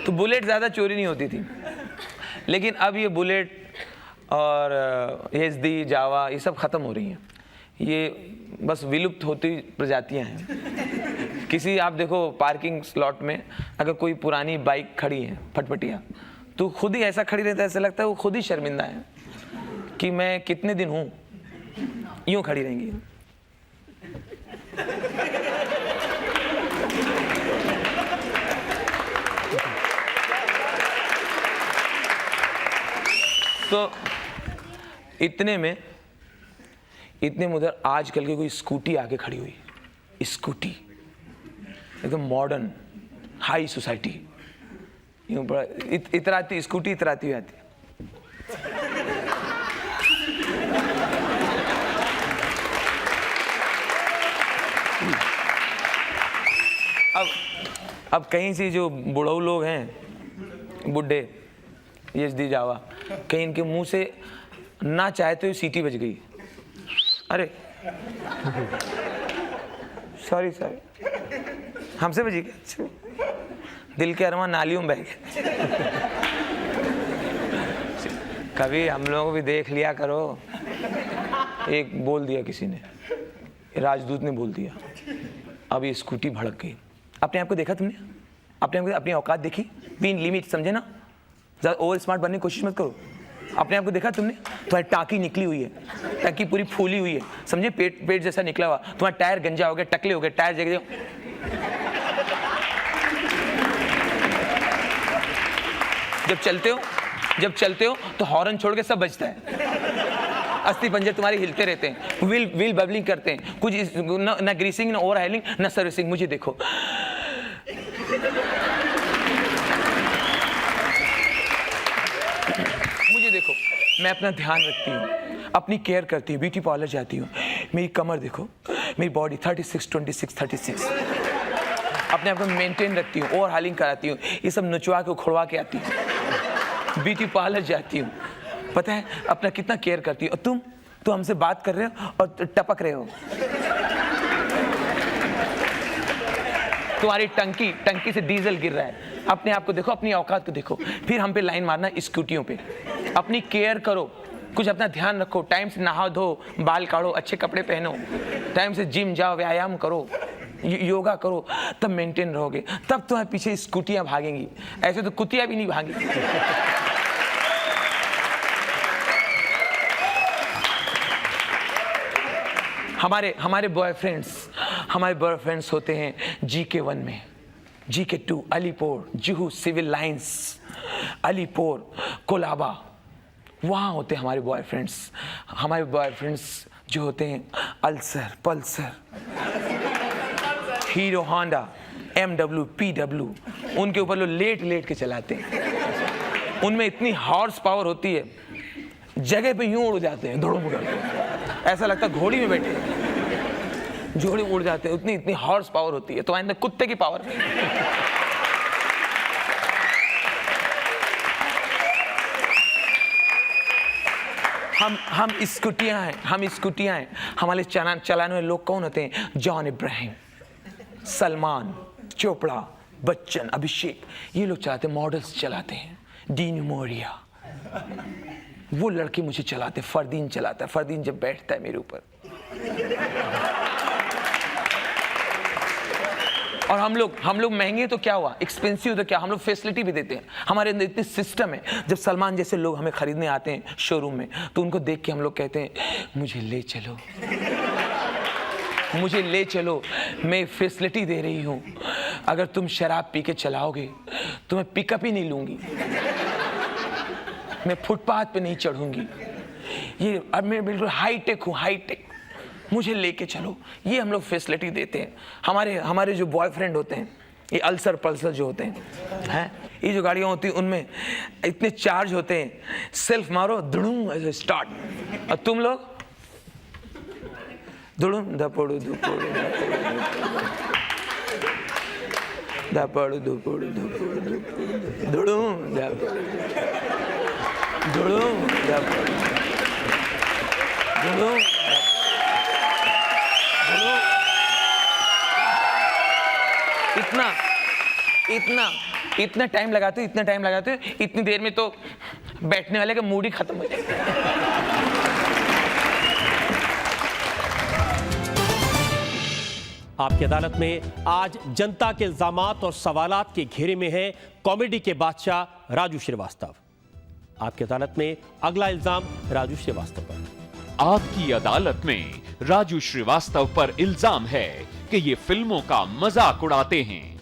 तो बुलेट ज्यादा चोरी नहीं होती थी, लेकिन अब ये बुलेट और एचडी, जावा ये सब खत्म हो रही हैं, ये बस विलुप्त होती प्रजातियां हैं। किसी आप देखो पार्किंग स्लॉट में अगर कोई पुरानी बाइक खड़ी है फटफटिया, तो खुद ही ऐसा खड़ी रहता है, ऐसा लगता है वो खुद ही शर्मिंदा है कि मैं कितने दिन हूं यूं खड़ी रहेंगी। तो इतने में उधर आजकल की कोई स्कूटी आके खड़ी हुई, स्कूटी एकदम मॉडर्न हाई सोसाइटी, यूं इतराती स्कूटी इतराती हुई आती है। अब कहीं से जो बुढ़ऊ लोग हैं, बुढ़े एचडी जावा, कहीं इनके मुंह से ना चाहते हुए सीटी बज गई, अरे सॉरी हमसे बची क्या? दिल के अरमान नालियों में बह गए। कभी हम लोगों को भी देख लिया करो। एक बोल दिया किसी ने, राजदूत ने बोल दिया, अब ये स्कूटी भड़क गई। अपने आप को देखा तुमने? अपने आप को, अपनी औकात देखी? बी इन लिमिट, समझे ना? ज़्यादा ओवर स्मार्ट बनने की कोशिश मत करो। अपने आप को देखा तुमने? तुम्हारी टाँकी निकली हुई है, टाँकी पूरी फूली हुई है, समझे? पेट जैसा निकला हुआ। तुम्हारा टायर गंजा हो गया, टकले हो गए, टायर जगह जब चलते हो तो हॉर्न छोड़ के सब बजता है। अस्थि पंजर तुम्हारे हिलते रहते हैं, व्हील बबलिंग करते हैं, कुछ ना ग्रीसिंग, ना ओवर हाइलिंग, ना सर्विसिंग। मुझे देखो, मैं अपना ध्यान रखती हूँ, अपनी केयर करती हूँ, ब्यूटी पार्लर जाती हूँ। मेरी कमर देखो, मेरी बॉडी 36, 26, 36। अपने आप को मेंटेन रखती हूँ, ओवर हाइलिंग कराती हूँ, ये सब नचवा के उखड़वा के आती हूँ। ब्यूटी पार्लर जाती हूँ, पता है अपना कितना केयर करती हूँ। और तुम हमसे बात कर रहे हो और टपक रहे हो। तुम्हारी टंकी से डीजल गिर रहा है। अपने आप को देखो, अपनी औकात को देखो, फिर हम पे लाइन मारना स्कूटियों पे। अपनी केयर करो, कुछ अपना ध्यान रखो, टाइम से नहाओ धो, बाल काढ़ो, अच्छे कपड़े पहनो, टाइम से जिम जाओ, व्यायाम करो, योगा करो, तब मेंटेन रहोगे। तब तुम्हारे पीछे स्कूटियां भागेंगी, ऐसे तो कुतिया भी नहीं भागेंगी। हमारे बॉयफ्रेंड्स होते हैं GK1 में, GK2 Alipur, Juhu civil lines, Alipur, Colaba, वहाँ होते हैं हमारे बॉयफ्रेंड्स। हमारे बॉयफ्रेंड्स जो होते हैं ulcer, Pulsar, hero Honda, MW, PW, उनके ऊपर लोग लेट के चलाते हैं। उनमें इतनी हॉर्स पावर होती है, जगह पे यूं उड़ जाते हैं, धड़ों उड़, ऐसा लगता है घोड़ी में बैठे, जोड़े उड़ जाते हैं, इतनी हॉर्स पावर होती है। तो अंदर कुत्ते की पावर है। हम स्कूटियां हैं। हमारे चलाने वाले लोग कौन होते हैं? जॉन इब्राहिम, सलमान, चोपड़ा, बच्चन, अभिषेक, ये लोग चलाते हैं, मॉडल्स चलाते हैं, डीन मोरिया, वो लड़के मुझे चलाते, फरदीन चलाता है। फरदीन जब बैठता है मेरे ऊपर, और हम लोग महंगे तो क्या हुआ, एक्सपेंसिव तो क्या, हम लोग फैसिलिटी भी देते हैं। हमारे अंदर इतनी सिस्टम है। जब सलमान जैसे लोग हमें खरीदने आते हैं शोरूम में, तो उनको देख के हम लोग कहते हैं मुझे ले चलो, मैं फैसिलिटी दे रही हूँ। अगर तुम शराब पी के चलाओगे तो मैं पिकअप ही नहीं लूंगी, मैं फुटपाथ पे नहीं चढ़ूंगी। ये अब मैं बिल्कुल हाईटेक हूँ, हाईटेक, मुझे लेके चलो। ये हम लोग फैसिलिटी देते हैं। हमारे जो बॉयफ्रेंड होते हैं, ये अल्सर पल्सर जो होते हैं, ये जो गाड़ियाँ होती हैं उनमें इतने चार्ज होते हैं, सेल्फ मारो दुड़ूं ऐसे स्टार्ट, और तुम लोग दुड़ूं धपोड़ू धपोड़ू धपोड़ू धपोड़ू धपोड़ू दुड़ूं धपोड़ू दुड़ूं धपोड़ू दुड़ूं। इतना टाइम लगाते हो, इतनी देर में तो बैठने वाले का मूड ही खत्म हो जाएगा। आपकी अदालत में आज जनता के इल्जामात और सवालात के घेरे में है कॉमेडी के बादशाह राजू श्रीवास्तव। आपकी अदालत में अगला इल्जाम राजू श्रीवास्तव पर। आपकी अदालत में राजू श्रीवास्तव पर इल्जाम है कि ये फिल्मों का मजाक उड़ाते हैं।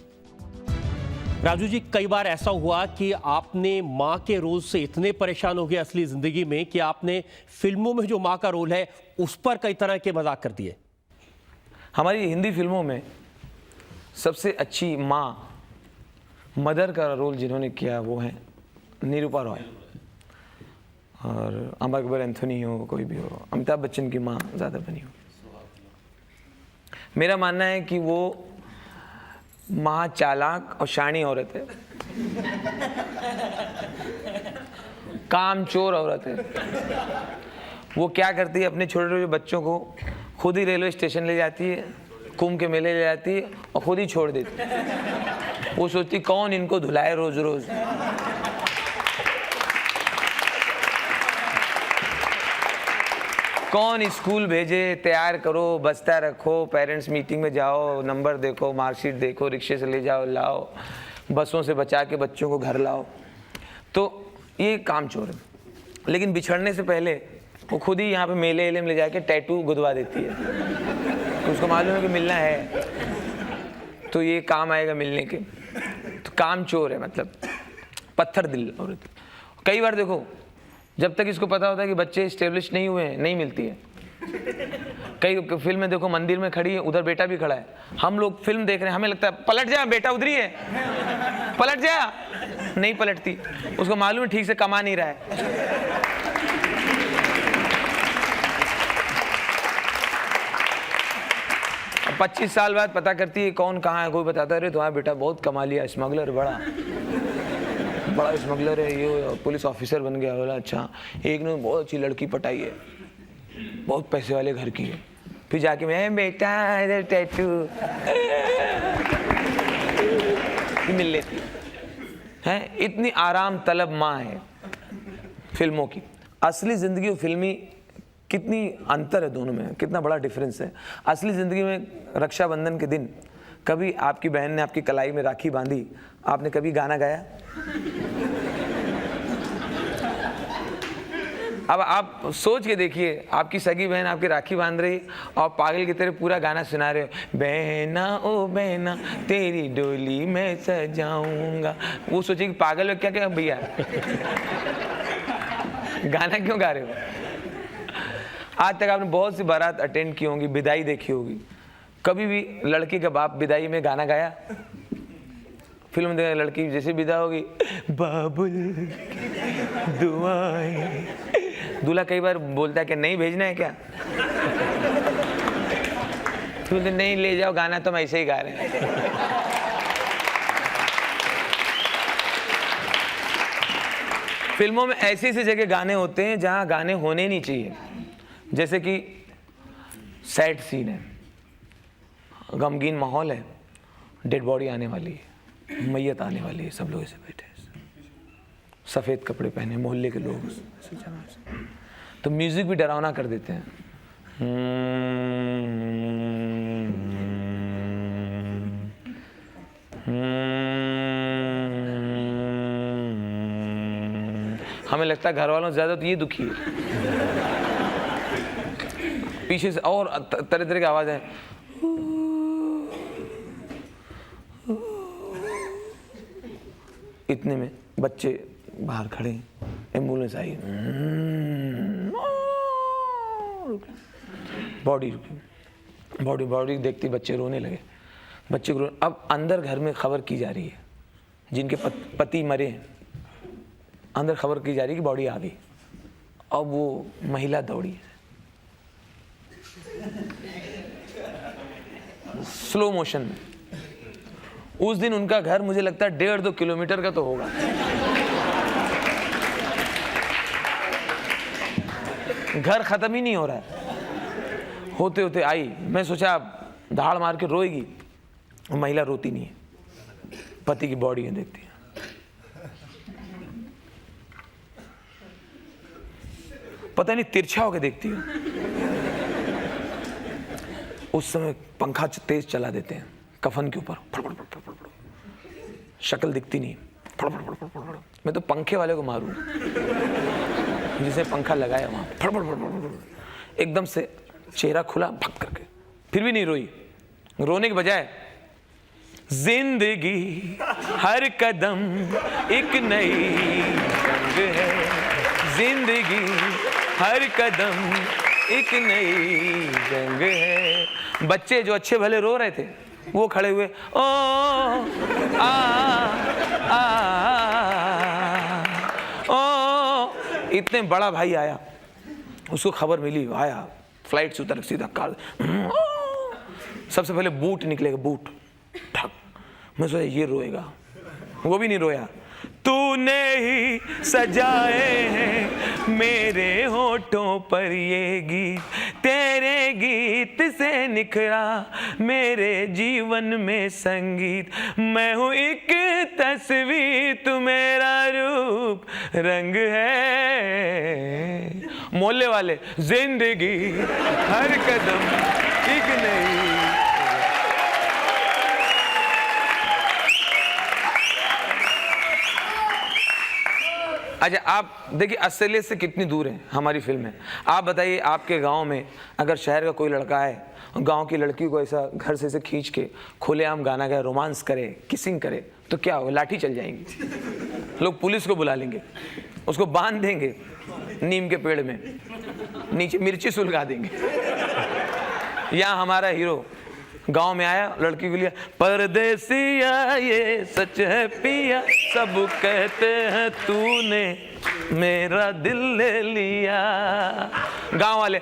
राजू जी, कई बार ऐसा हुआ कि आपने मां के रोल से इतने परेशान हो गए असली जिंदगी में कि आपने फिल्मों में जो मां का रोल है उस पर कई तरह के मजाक कर दिए। हमारी हिंदी फिल्मों में सबसे अच्छी मां, मदर का रोल जिन्होंने किया वो है निरूपा रॉय, और अमर अकबर एंथोनी हो, कोई भी हो, अमिताभ बच्चन की मां ज़्यादा बनी हो। मेरा मानना है कि वो मां चालाक और शानी औरत है, कामचोर औरत है। वो क्या करती है, अपने छोटे छोटे बच्चों को खुद ही रेलवे स्टेशन ले जाती है, कुंभ के मेले ले जाती और खुद ही छोड़ देती। वो सोचती कौन इनको धुलाए रोज रोज। कौन स्कूल भेजे, तैयार करो, बस्ता रखो, पेरेंट्स मीटिंग में जाओ, नंबर देखो, मार्कशीट देखो, रिक्शे से ले जाओ लाओ, बसों से बचा के बच्चों को घर लाओ। तो ये काम चोर है। लेकिन बिछड़ने से पहले वो खुद ही यहाँ पे मेले में ले जाके टैटू गुदवा देती है। तो उसको मालूम है कि मिलना है तो ये काम आएगा मिलने के। तो काम चोर है, मतलब पत्थर दिल औरत। कई बार देखो, जब तक इसको पता होता है कि बच्चे स्टेब्लिश नहीं हुए हैं, नहीं मिलती है। कई फिल्म में देखो, मंदिर में खड़ी है, उधर बेटा भी खड़ा है। हम लोग फिल्म देख रहे हैं, हमें लगता है पलट जा, बेटा उधर ही है, पलट जा। नहीं पलटती, उसको मालूम है ठीक से कमा नहीं रहा है। 25 साल बाद पता करती है कौन कहाँ है। कोई बताता है अरे तुम्हारा बेटा बहुत कमा लिया, स्मगलर, बड़ा स्मगलर है, ये पुलिस ऑफिसर बन गया। बोला अच्छा, एक ने बहुत अच्छी लड़की पटाई है, बहुत पैसे वाले घर की है। फिर जाके मैं बेटा इधर टैटू मिल लेती है। इतनी आराम तलब माँ है फिल्मों की। असली जिंदगी और फिल्मी कितनी अंतर है दोनों में, कितना बड़ा डिफरेंस है। असली ज़िंदगी में रक्षाबंधन के दिन कभी आपकी बहन ने आपकी कलाई में राखी बांधी, आपने कभी गाना गाया? अब आप सोच के देखिए, आपकी सगी बहन आपकी राखी बांध रही और पागल की तरह पूरा गाना सुना रहे हो, बहना ओ बहना तेरी डोली मैं सजाऊंगा। वो सोचे कि पागल हो क्या क्या भैया, गाना क्यों गा रहे हो? आज तक आपने बहुत सी बारात अटेंड की होंगी, विदाई देखी होगी, कभी भी लड़की का बाप विदाई में गाना गाया? फिल्म देख लड़की जैसे विदा होगी, बाबुल दुआएं, दूल्हा कई बार बोलता है कि नहीं भेजना है क्या? तो नहीं ले जाओ, गाना तो हम ऐसे ही गा रहे हैं। फिल्मों में ऐसी ऐसी जगह गाने होते हैं जहां गाने होने नहीं चाहिए। जैसे कि सैड सीन है, गमगीन माहौल है, डेड बॉडी आने वाली है, मैयत आने वाली है, सब लोग ऐसे बैठे हैं, सफ़ेद कपड़े पहने, मोहल्ले के लोग, तो म्यूज़िक भी डरावना कर देते हैं। हमें लगता है घर वालों से ज़्यादा तो ये दुखी है। पीछे से और तरह तरह की आवाज़ है। इतने में बच्चे बाहर खड़े, एम्बुलेंस आई, बॉडी रुकी, बॉडी देखती बच्चे रोने लगे। बच्चे को अब अंदर घर में खबर की जा रही है, जिनके पति मरे हैं, अंदर खबर की जा रही है कि बॉडी आ गई। अब वो महिला दौड़ी, स्लो मोशन में। उस दिन उनका घर मुझे लगता है 1.5-2 किलोमीटर का तो होगा। घर खत्म ही नहीं हो रहा है, होते होते आई। मैं सोचा धाड़ मार के रोएगी, महिला रोती नहीं है, पति की बॉडी है देखती है। पता नहीं तिरछा होकर देखती है। उस समय पंखा तेज चला देते हैं कफन के ऊपर, फड़फड़ फड़फड़ फड़फड़, शक्ल दिखती नहीं, फड़फड़ फड़फड़ फड़फड़। मैं तो पंखे वाले को मारूं जिसे पंखा लगाया वहां, फड़फड़ फड़फड़, एकदम से चेहरा खुला भक करके, फिर भी नहीं रोई। रोने के बजाय जिंदगी हर कदम एक नई रंग है, जिंदगी हर कदम एक नई रंग है। बच्चे जो अच्छे भले रो रहे थे वो खड़े हुए, ओ आ आ ओ। इतने बड़ा भाई आया, उसको खबर मिली, आया फ्लाइट से उतर सीधा कार, सबसे पहले बूट निकलेगा, बूट ठक। मैं सोचा ये रोएगा, वो भी नहीं रोया। तूने ही सजाए हैं मेरे हो होठों पर ये गीत, तेरे गीत से निखरा मेरे जीवन में संगीत। मैं हूँ एक तस्वीर, तू मेरा रूप रंग है। मोहल्ले वाले, जिंदगी हर कदम एक नई। अच्छा, आप देखिए ऑस्ट्रेलिया से कितनी दूर है हमारी फिल्म है। आप बताइए, आपके गांव में अगर शहर का कोई लड़का है, गांव की लड़की को ऐसा घर से खींच के खुलेआम गाना गाए, रोमांस करे, किसिंग करे, तो क्या होगा? लाठी चल जाएंगी, लोग पुलिस को बुला लेंगे, उसको बांध देंगे नीम के पेड़ में, नीचे मिर्ची सुलगा देंगे। यहाँ हमारा हीरो गांव में आया, लड़की को लिया, परदेसिया ये सच है पिया, सब कहते हैं तूने मेरा दिल ले लिया। गांव वाले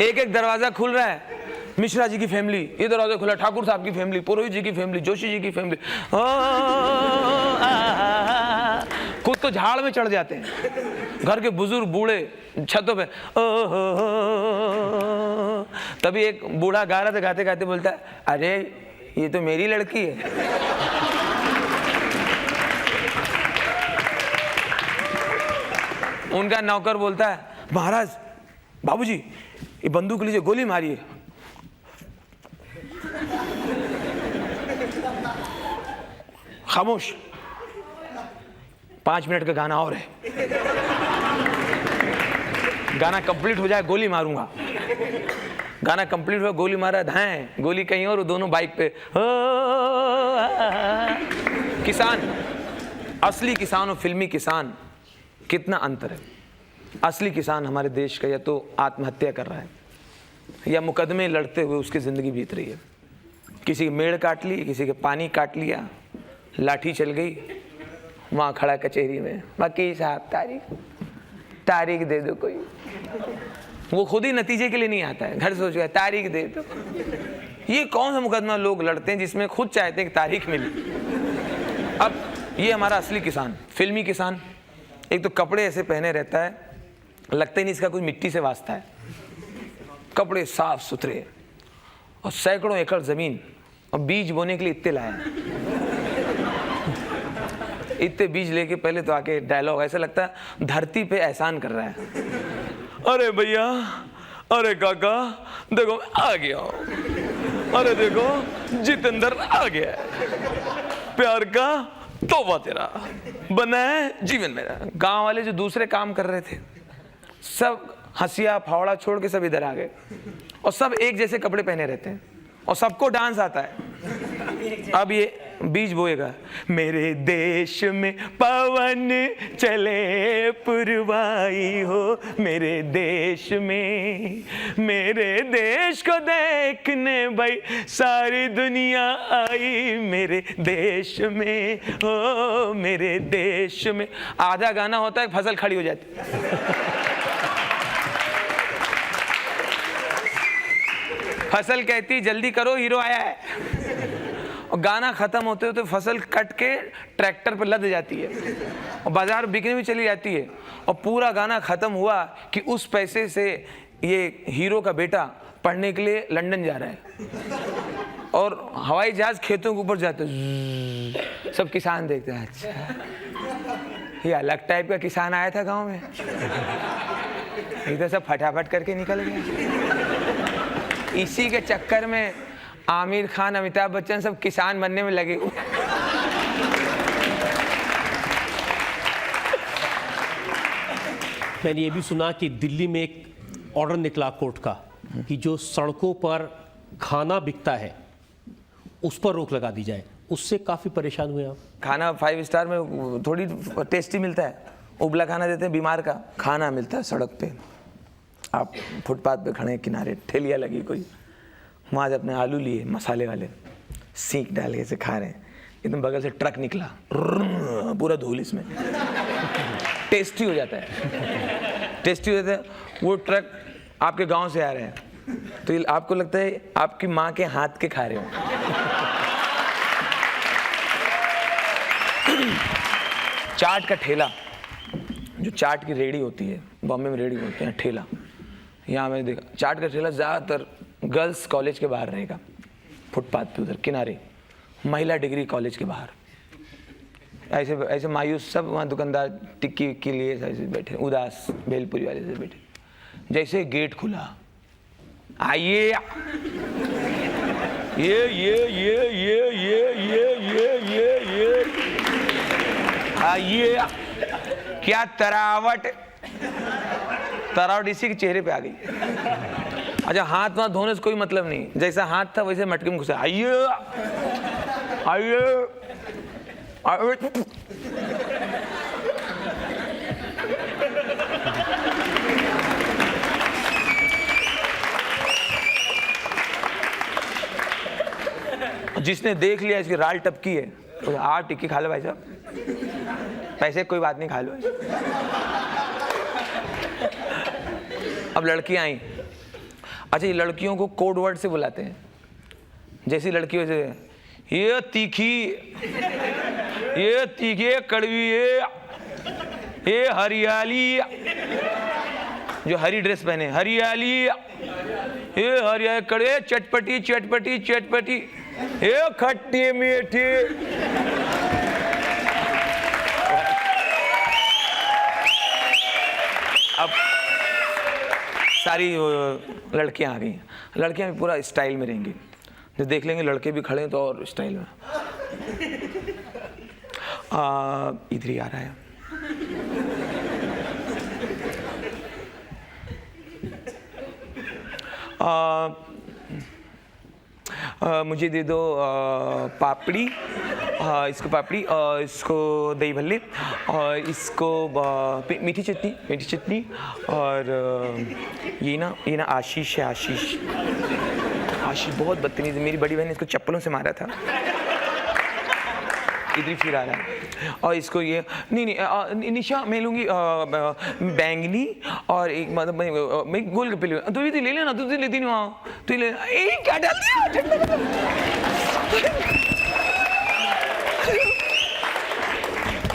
एक एक दरवाजा खुल रहा है। मिश्रा जी की फैमिली, ये दरवाजा खुला, ठाकुर साहब की फैमिली, पुरोहित जी की फैमिली, जोशी जी की फैमिली। खुद तो झाड़ में चढ़ जाते हैं, घर के बुजुर्ग बूढ़े छतों पे। तभी एक बूढ़ा गा रहा था, गाते गाते बोलता है, अरे ये तो मेरी लड़की है। उनका नौकर बोलता है, महाराज, बाबूजी ये बंदूक लीजिए, गोली मारिए। खामोश, 5 मिनट का गाना और है, गाना कंप्लीट हो जाए गोली मारूंगा। गाना कंप्लीट हुआ, गोली मारा, धाएं, गोली कहीं और, दोनों बाइक पे। किसान, असली किसान और फिल्मी किसान, कितना अंतर है। असली किसान हमारे देश का या तो आत्महत्या कर रहा है या मुकदमे लड़ते हुए उसकी ज़िंदगी बीत रही है। किसी की मेड़ काट ली, किसी के पानी काट लिया, लाठी चल गई, वहाँ खड़ा कचहरी में, वकील साहब तारीख दे दो कोई। वो खुद ही नतीजे के लिए नहीं आता है, घर से सोच गया तारीख दे दो। ये कौन सा मुकदमा लोग लड़ते हैं जिसमें खुद चाहते हैं कि तारीख मिले। अब ये हमारा असली किसान, फिल्मी किसान, एक तो कपड़े ऐसे पहने रहता है, लगता ही नहीं इसका कोई मिट्टी से वास्ता है। कपड़े साफ सुथरे और सैकड़ों एकड़ जमीन, और बीज बोने के लिए इतने लाया। इतने बीज लेके पहले तो आके डायलॉग ऐसा लगता है धरती पे एहसान कर रहा है। अरे भैया, अरे काका, देखो आ गया, अरे देखो जितेंद्र आ गया, प्यार का तोबा तेरा, बना है जीवन मेरा। गांव वाले जो दूसरे काम कर रहे थे सब हंसिया फावड़ा छोड़ के सब इधर आ गए, और सब एक जैसे कपड़े पहने रहते हैं और सबको डांस आता है। अब ये बीज बोएगा, मेरे देश में पवन चले पुरवाई हो, मेरे देश में, मेरे देश को देखने भाई सारी दुनिया आई, मेरे देश में हो, मेरे देश में। आधा गाना होता है, फसल खड़ी हो जाती है। फसल कहती जल्दी करो हीरो आया है, और गाना खत्म होते होते फसल कट के ट्रैक्टर पर लद जाती है और बाजार बिकने भी चली जाती है। और पूरा गाना खत्म हुआ कि उस पैसे से ये हीरो का बेटा पढ़ने के लिए लंदन जा रहा है, और हवाई जहाज खेतों के ऊपर जाते, सब किसान देखते हैं, अच्छा ये अलग टाइप का किसान आया था गांव में, इधर सब फटाफट करके निकल गया। इसी के चक्कर में आमिर खान, अमिताभ बच्चन सब किसान बनने में लगे हुए। मैंने ये भी सुना कि दिल्ली में एक ऑर्डर निकला कोर्ट का कि जो सड़कों पर खाना बिकता है उस पर रोक लगा दी जाए। उससे काफ़ी परेशान हुए आप? खाना 5 स्टार में थोड़ी टेस्टी मिलता है, उबला खाना देते हैं, बीमार का खाना मिलता है सड़क पे। आप फुटपाथ पे खड़े हैं, किनारे ठेलिया लगी कोई, वहाँ से अपने आलू लिए मसाले वाले, सीख डाल के से खा रहे हैं, एकदम बगल से ट्रक निकला, पूरा धूल इसमें, टेस्टी हो जाता है, टेस्टी हो जाता है। वो ट्रक आपके गांव से आ रहे हैं तो आपको लगता है आपकी माँ के हाथ के खा रहे हो। चाट का ठेला, जो चाट की रेडी होती है, बॉम्बे में रेडी होते हैं ठेला, यहाँ मैंने देखा चाट का ठेला ज़्यादातर गर्ल्स कॉलेज के बाहर रहेगा, फुटपाथ पे उधर किनारे, महिला डिग्री कॉलेज के बाहर। ऐसे ऐसे मायूस सब वहाँ दुकानदार टिक्की के लिए ऐसे बैठे, उदास भेलपुरी वाले से बैठे। जैसे गेट खुला, आइए ये आइए, क्या तरावट इसी के चेहरे पे आ गई। अच्छा, हाथ वहां धोने से कोई मतलब नहीं, जैसा हाथ था वैसे मटके में घुसा, आइए आइए आइए। जिसने देख लिया इसकी राल टपकी है, तो आप टिक्की खा लो भाई साहब, पैसे कोई बात नहीं, खा लो। अब लड़कियां आई। अच्छा, ये लड़कियों को कोड वर्ड से बुलाते हैं। जैसी लड़की वैसे, ये तीखी, कड़वी, ये हरियाली, जो हरी ड्रेस पहने हरियाली, ये हरियाली, कड़वे, चटपटी चटपटी चटपटी, ये खट्टी मीठी। अब सारी लड़कियां आ गई, लड़कियां भी पूरा स्टाइल में रहेंगी, जो देख लेंगे लड़के भी खड़े हैं तो और स्टाइल में। इधर ही आ रहा है। मुझे दे दो पापड़ी, इसको पापड़ी, इसको दही भल्ले, और इसको मीठी चटनी, और ये ना आशीष है, आशीष बहुत बदतमीज है। मेरी बड़ी बहन ने इसको चप्पलों से मारा था। इधर फिर आ रहा है। और इसको ये नहीं निशा, मैं लूँगी बैंगनी, और एक मतलब मैं गोलगप्पे लूँगी। तू भी ले लेना, तू लेती नहीं वहाँ, तू ले। क्या डाल दिया?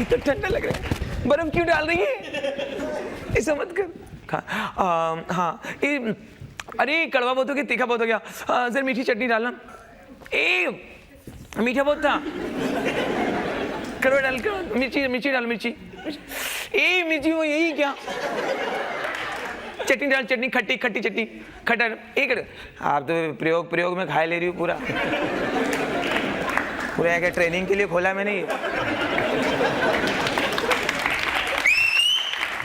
तो ठंडा लग रहा है, बर्फ क्यों डाल रही है? ऐसा मत कर। हाँ, अरे कड़वा बहुत हो गया, तीखा बहुत हो गया, सर मीठी चटनी डालना। मीठा बहुत था, कड़वा डाल कर, मिर्ची डाल, मिर्ची वो यही क्या? चटनी डाल, चटनी खट्टी चटनी, खट्टा। एक आप तो प्रयोग में खा ले रही हो पूरा क्या ट्रेनिंग के लिए खोला मैंने ये।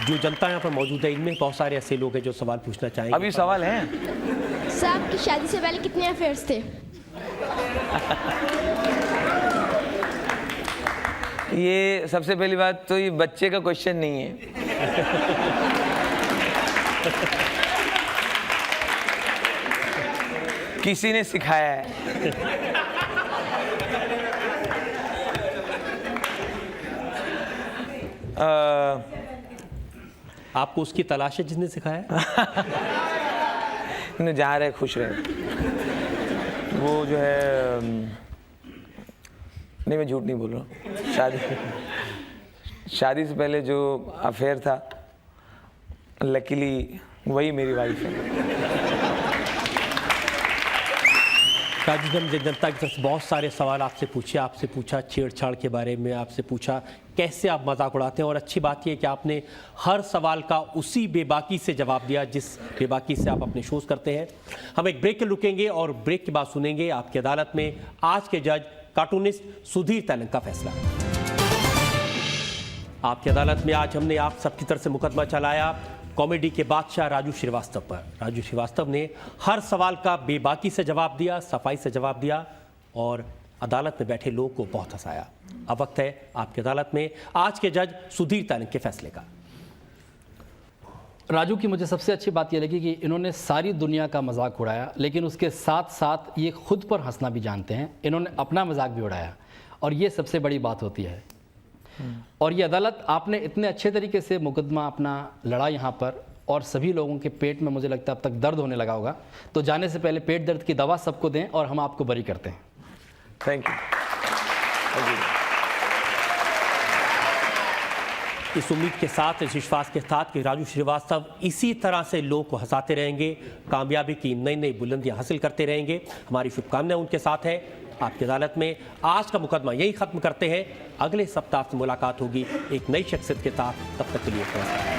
जो जनता यहाँ पर मौजूद है, इनमें बहुत सारे ऐसे लोग हैं जो सवाल पूछना चाहेंगे। अभी सवाल है साहब की शादी से पहले कितने अफेयर्स थे? ये सबसे पहली बात तो ये बच्चे का क्वेश्चन नहीं है। किसी ने सिखाया है। आपको उसकी तलाश है जिसने सिखाया? जहाँ रहे खुश रहे। वो जो है, नहीं मैं झूठ नहीं बोल रहा हूँ, शादी से पहले जो अफेयर था, लकीली वही मेरी वाइफ है। राजू, हमने जनता की तरफ से बहुत सारे सवाल आपसे पूछे, आपसे पूछा छेड़छाड़ के बारे में, आपसे पूछा कैसे आप मजाक उड़ाते हैं, और अच्छी बात यह है कि आपने हर सवाल का उसी बेबाकी से जवाब दिया जिस बेबाकी से आप अपने शोज करते हैं। हम एक ब्रेक के रुकेंगे और ब्रेक के बाद सुनेंगे आपकी अदालत में आज के जज कार्टूनिस्ट सुधीर तैलंग का फैसला। आपकी अदालत में आज हमने आप सबकी तरफ से मुकदमा चलाया कॉमेडी के बादशाह राजू श्रीवास्तव पर। राजू श्रीवास्तव ने हर सवाल का बेबाकी से जवाब दिया, सफाई से जवाब दिया, और अदालत में बैठे लोगों को बहुत हंसाया। अब वक्त है आपकी अदालत में आज के जज सुधीर तैलंग के फैसले का। राजू की मुझे सबसे अच्छी बात यह लगी कि इन्होंने सारी दुनिया का मजाक उड़ाया, लेकिन उसके साथ साथ ये खुद पर हंसना भी जानते हैं। इन्होंने अपना मजाक भी उड़ाया, और ये सबसे बड़ी बात होती है। और ये अदालत आपने इतने अच्छे तरीके से मुकदमा अपना लड़ा यहाँ पर, और सभी लोगों के पेट में मुझे लगता है अब तक दर्द होने लगा होगा। तो जाने से पहले पेट दर्द की दवा सबको दें, और हम आपको बरी करते हैं। Thank you. इस उम्मीद के साथ, इस विश्वास के साथ कि राजू श्रीवास्तव इसी तरह से लोगों को हंसाते रहेंगे, कामयाबी की नई नई बुलंदियां हासिल करते रहेंगे। हमारी शुभकामनाएं उनके साथ है। आपकी अदालत में आज का मुकदमा यही खत्म करते हैं। अगले सप्ताह से मुलाकात होगी एक नई शख्सियत के साथ। तब तक के लिए नमस्कार।